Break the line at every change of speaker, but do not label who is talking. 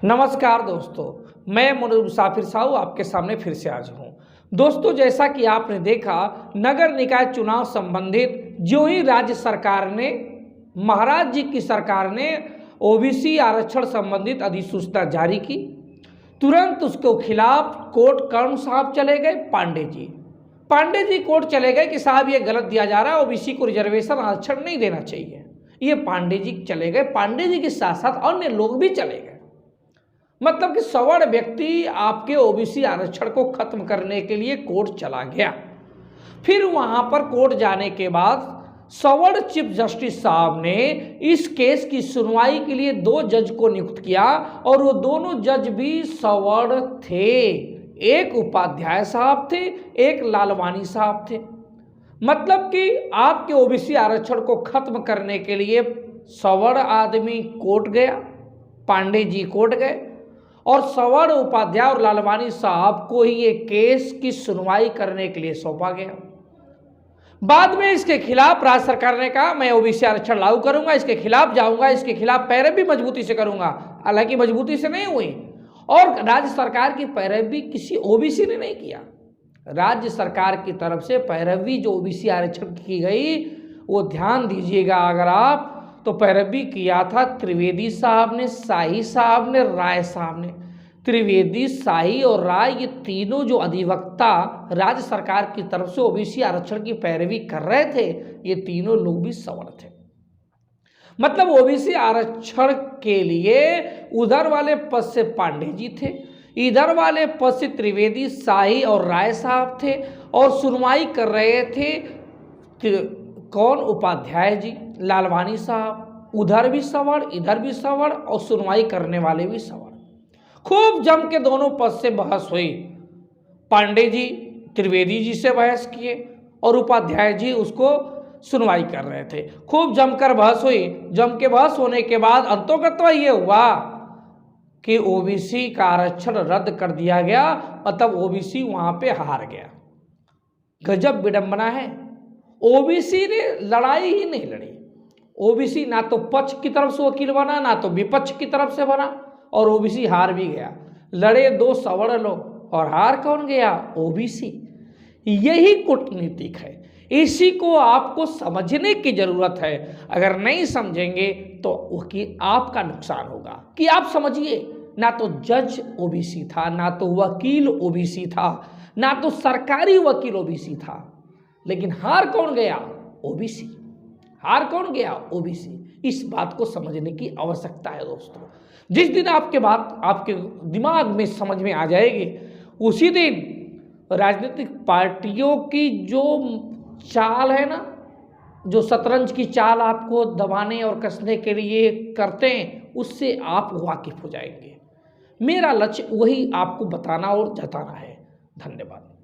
नमस्कार दोस्तों, मैं मुसाफिर साहू आपके सामने फिर से आज हूँ। दोस्तों, जैसा कि आपने देखा, नगर निकाय चुनाव संबंधित जो ही राज्य सरकार ने, महाराज जी की सरकार ने ओबीसी आरक्षण संबंधित अधिसूचना जारी की, तुरंत उसके खिलाफ कोर्ट कर्ण साहब चले गए। पांडे जी कोर्ट चले गए कि साहब ये गलत दिया जा रहा है, ओबीसी को रिजर्वेशन आरक्षण नहीं देना चाहिए। ये पांडे जी चले गए। पांडे जी के साथ साथ अन्य लोग भी चले गए। मतलब कि सवर्ण व्यक्ति आपके ओबीसी आरक्षण को खत्म करने के लिए कोर्ट चला गया। फिर वहां पर कोर्ट जाने के बाद सवर्ण चीफ जस्टिस साहब ने इस केस की सुनवाई के लिए 2 जज को नियुक्त किया और वो दोनों जज भी सवर्ण थे। एक उपाध्याय साहब थे, एक लालवानी साहब थे। मतलब कि आपके ओबीसी आरक्षण को खत्म करने के लिए सवर्ण आदमी कोर्ट गया, पांडे जी कोर्ट गए और सवर्ण उपाध्याय और लालवानी साहब को ही ये केस की सुनवाई करने के लिए सौंपा गया। बाद में इसके खिलाफ राज्य सरकार ने कहा मैं ओबीसी आरक्षण लागू करूंगा, इसके खिलाफ जाऊंगा, इसके खिलाफ पैरवी मजबूती से करूंगा। हालांकि मजबूती से नहीं हुई और राज्य सरकार की पैरवी किसी ओबीसी ने नहीं किया। राज्य सरकार की तरफ से पैरवी जो ओबीसी आरक्षण की गई, वो ध्यान दीजिएगा अगर आप, तो पैरवी किया था त्रिवेदी साहब ने, शाही साहब ने, राय साहब ने। त्रिवेदी, शाही और राय, ये तीनों जो अधिवक्ता राज्य सरकार की तरफ से ओबीसी आरक्षण की पैरवी कर रहे थे, ये तीनों लोग भी सवर्ण थे। मतलब ओबीसी आरक्षण के लिए उधर वाले पद से पांडे जी थे, इधर वाले पद से त्रिवेदी, शाही और राय साहब थे और सुनवाई कर रहे थे कौन? उपाध्याय जी, लालवानी साहब। उधर भी सवर्ण, इधर भी सवर्ण और सुनवाई करने वाले भी सवर्ण। खूब जम के दोनों पद से बहस हुई। पांडे जी त्रिवेदी जी से बहस किए और उपाध्याय जी उसको सुनवाई कर रहे थे। खूब जमकर बहस हुई। जम के बहस होने के बाद अंतोगत्वा ये हुआ कि ओबीसी का आरक्षण रद्द कर दिया गया। मतलब ओबीसी वहां पे हार गया। गजब विडंबना है। ओबीसी ने लड़ाई ही नहीं लड़ी। ओबीसी ना तो पक्ष की तरफ से वकील बना, ना तो विपक्ष की तरफ से बना और ओबीसी हार भी गया। लड़े 2 सवर्ण लोग और हार कौन गया? ओबीसी। यही कूटनीतिक है। इसी को आपको समझने की जरूरत है। अगर नहीं समझेंगे तो आपका नुकसान होगा। कि आप समझिए, ना तो जज ओबीसी था, ना तो वकील ओबीसी था, ना तो सरकारी वकील ओबीसी था, लेकिन हार कौन गया? ओबीसी। हार कौन गया? ओबीसी। इस बात को समझने की आवश्यकता है दोस्तों। जिस दिन आपके दिमाग में समझ में आ जाएगी, उसी दिन राजनीतिक पार्टियों की जो चाल है ना, जो शतरंज की चाल आपको दबाने और कसने के लिए करते हैं, उससे आप वाकिफ हो जाएंगे। मेरा लक्ष्य वही आपको बताना और जताना है। धन्यवाद।